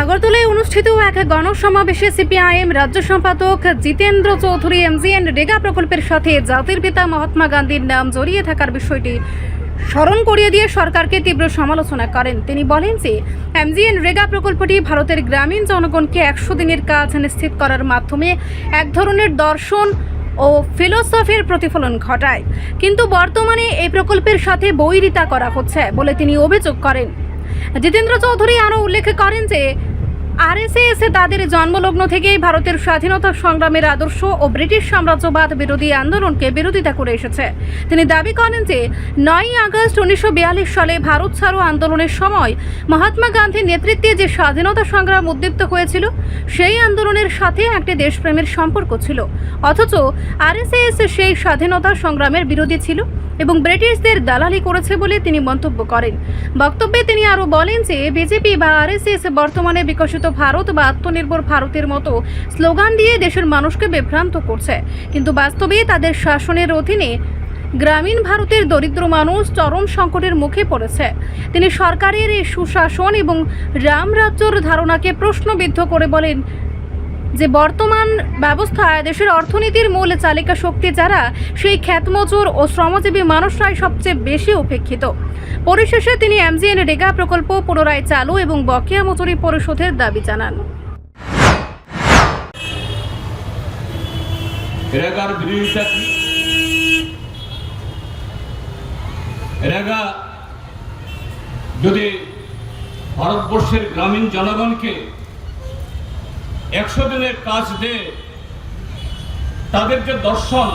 আগরতলায় অনুষ্ঠিত এক গণসমাবেশে সিপিআইএম রাজ্য সম্পাদক জিতেন্দ্র চৌধুরী এমজিএন রেগা প্রকল্পের সাথে জাতির পিতা মহাত্মা গান্ধীর নাম জড়িয়ে থাকার বিষয়টি স্মরণ করিয়ে দিয়ে সরকারকে তীব্র সমালোচনা করেন। তিনি বলেন যে এমজিএন রেগা প্রকল্পটি ভারতের গ্রামীণ জনগণকে 100 দিনের কাজ নিশ্চিত করার মাধ্যমে এক ধরনের দর্শন ও ফিলোসফির প্রতিফলন ঘটায়, কিন্তু বর্তমানে এই প্রকল্পের সাথে বৈরিতা করা হচ্ছে বলে তিনি অভিযোগ করেন। জিতেন্দ্র চৌধুরী আরও উল্লেখ করেন যে আরএসএস তাদের জন্মলগ্ন থেকেই ভারতের স্বাধীনতা সংগ্রামের আদর্শ ও ব্রিটিশ সাম্রাজ্যবাদ বিরোধী আন্দোলনকে বিরোধিতা করে এসেছে। তিনি দাবি করেন যে 9ই আগস্ট 1942 সালে ভারত ছাড়ো আন্দোলনের সময় মহাত্মা গান্ধীর নেতৃত্বে যে স্বাধীনতা সংগ্রাম উদ্দীপ্ত হয়েছিল সেই আন্দোলনের সাথে একটি দেশপ্রেমের সম্পর্ক ছিল, অথচ আরএসএস সেই স্বাধীনতা সংগ্রামের বিরোধী ছিল এবং ব্রিটিশদের দালালি করেছে বলে তিনি মন্তব্য করেন। বক্তব্যে তিনি আরও বলেন যে বিজেপি বা আরএসএস বর্তমানে বিকশিত ভারত বা আত্মনির্ভর ভারতের মতো স্লোগান দিয়ে দেশের মানুষকে বিভ্রান্ত করছে, কিন্তু বাস্তবে তাদের শাসনের অধীনে গ্রামীণ ভারতের দরিদ্র মানুষ চরম সংকটের মুখে পড়েছে। তিনি সরকারের এই সুশাসন এবং রামরাজ্যর ধারণাকে প্রশ্নবিদ্ধ করে বলেন যে বর্তমান ব্যবস্থায় দেশের অর্থনীতির মূল চালিকা শক্তি যারা, সেই খ্যাতমজুর ও শ্রমজীবী মানুষরাই সবচেয়ে বেশি উপেক্ষিত। পরিশেষে তিনি এমজিএন রেগা প্রকল্প পুনরায় চালু এবং বকেয়া মজুরি পরিশোধের দাবি জানান। রেগার বিরোধিতা কি? রেগা যদি ভারতবর্ষের গ্রামীণ জনগণকে 100 দিনের কাজ দেয়, তাদের যে দর্শন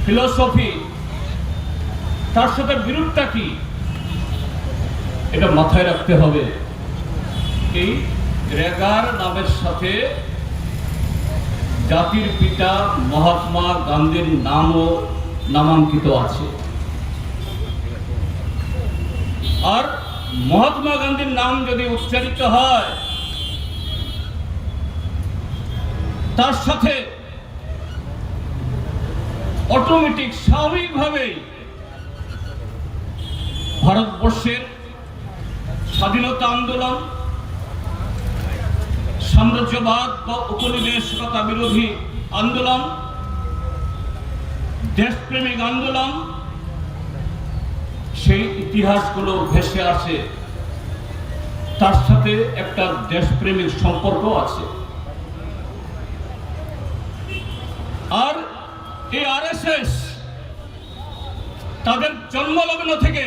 ফিলোসফি তার সাথে বিরোধটা কি, এটা মাথায় রাখতে হবে। এই রেগার নামের সাথে জাতির পিতা মহাত্মা গান্ধীর নামও নামাঙ্কিত আছে, আর মহাত্মা গান্ধীর নাম যদি উচ্চারিত হয় তার সাথে অটোমেটিক স্বাভাবিকভাবেই ভারতবর্ষের স্বাধীনতা আন্দোলন, সাম্রাজ্যবাদ বা উপনিবেশিকতা বিরোধী আন্দোলন, দেশপ্রেমিক আন্দোলন, সেই ইতিহাসগুলো ভেসে আসে, তার সাথে একটা দেশপ্রেমিক সম্পর্ক আছে। আর এই আরএসএস তাদের জন্মলগ্ন থেকে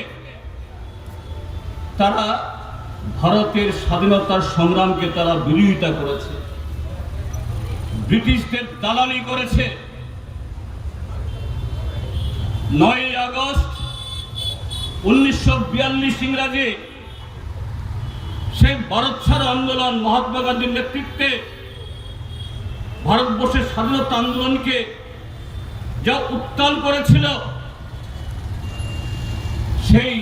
তারা ভারতের স্বাধীনতার সংগ্রামকে তারা বিরোধিতা করেছে, ব্রিটিশদের দালালি করেছে। 9ই আগস্ট 1942 ইংরাজি সেই ভারত ছাড়ো আন্দোলন মহাত্মা গান্ধীর নেতৃত্বে ভারতবর্ষের স্বাধীনতা আন্দোলনকে যা উত্তাল করেছিল, সেই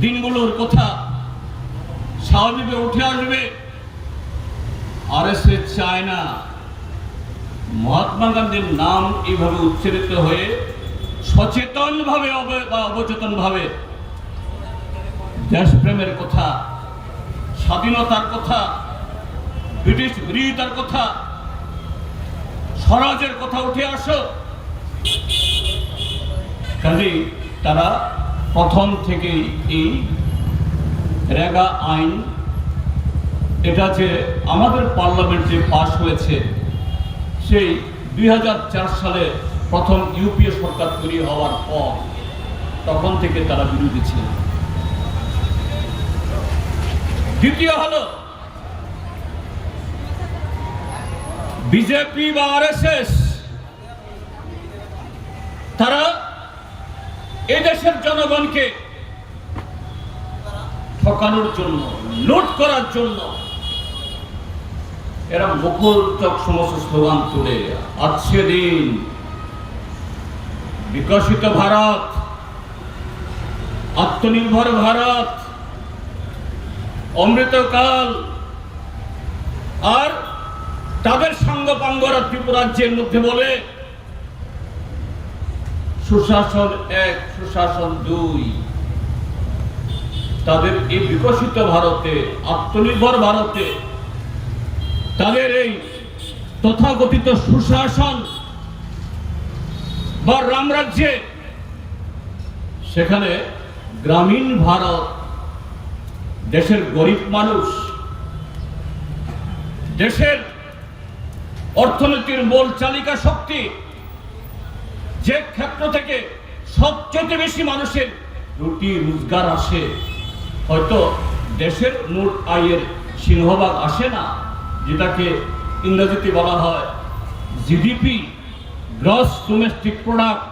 দিনগুলোর কথা স্বাভাবিকভাবে উঠে আসবে। আরএসএস চায় না মহাত্মা গান্ধীর নাম এইভাবে উচ্চারিত হয়ে সচেতনভাবে বা অবচেতনভাবে দেশপ্রেমের কথা, স্বাধীনতার কথা, ব্রিটিশ বিরোধিতার কথা, স্বরাজের কথা উঠে আসো। কাজেই তারা প্রথম থেকেই এই রেগা আইন, এটা যে আমাদের পার্লামেন্টে পাশ হয়েছে, সেই 2004 সালে প্রথম ইউপিএ সরকার তৈরি হওয়ার পর তখন থেকে তারা বিরোধী ছিল। দ্বিতীয় হলো বিজেপি বা আরএসএস, তারা এই দেশের জনগণকে ঠকানোর জন্য, লুট করার জন্য এরা মুখরোচক সমস্ত স্লোগান তুলে আজকে দিন বিকশিত ভারত, আত্মনির্ভর ভারত, অমৃতকাল, আর তাদের সঙ্গপাঙ্গরা ত্রিপুরাজ্যের মধ্যে বলে সুশাসন 1, সুশাসন 2। তাদের এই বিকশিত ভারতে, আত্মনির্ভর ভারতে, তাদের এই তথাকথিত সুশাসন বা রামরাজ্যে, সেখানে গ্রামীণ ভারত, দেশের গরিব মানুষ, দেশের অর্থনীতির মূল চালিকা শক্তি, যে ক্ষেত্র থেকে সবচেয়ে বেশি মানুষের রুটি রোজগার আসে, হয়তো দেশের মোট আয়ের সিংহভাগ আসে না, যেটাকে ইংরেজিতে বলা হয় জিডিপি, গ্রস ডোমেস্টিক প্রোডাক্ট।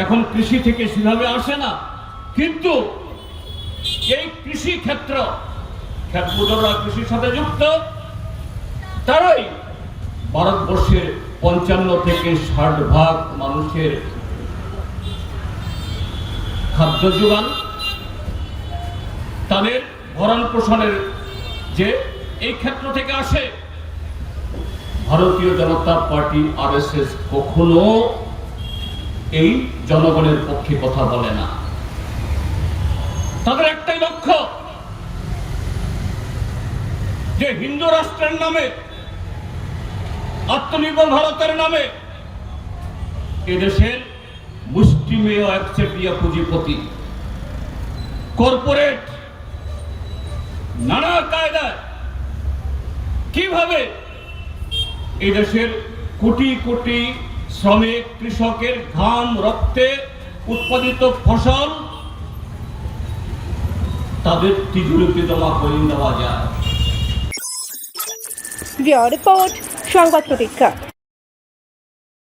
এখন কৃষি থেকে সেভাবে আসে না, কিন্তু এই কৃষি ক্ষেত্র, যারা কৃষির সাথে যুক্ত, তারাই ভারতবর্ষের 55 থেকে 60% মানুষের খাদ্য যোগান, তাদের ভরণ পোষণের যে এই ক্ষেত্র থেকে আসে। ভারতীয় জনতা পার্টি আরএসএস কখনো এই জনগণের পক্ষে কথা বলে না। তাদের একটাই লক্ষ্য যে হিন্দু রাষ্ট্রের নামে, আত্মনির্ভর ভারতের নামে এদেশের মুষ্টিমেয় একচেটিয়া পুঁজিপতি, কর্পোরেট নানা কায়দায় কিভাবে এই দেশের কোটি কোটি শ্রমিক, কৃষকের ঘাম রক্তে উৎপাদিত ফসল তাদের তিজুরিতে জমা করে দেওয়া যায়। রিপোর্ট সংবাদ প্রতীক্ষা।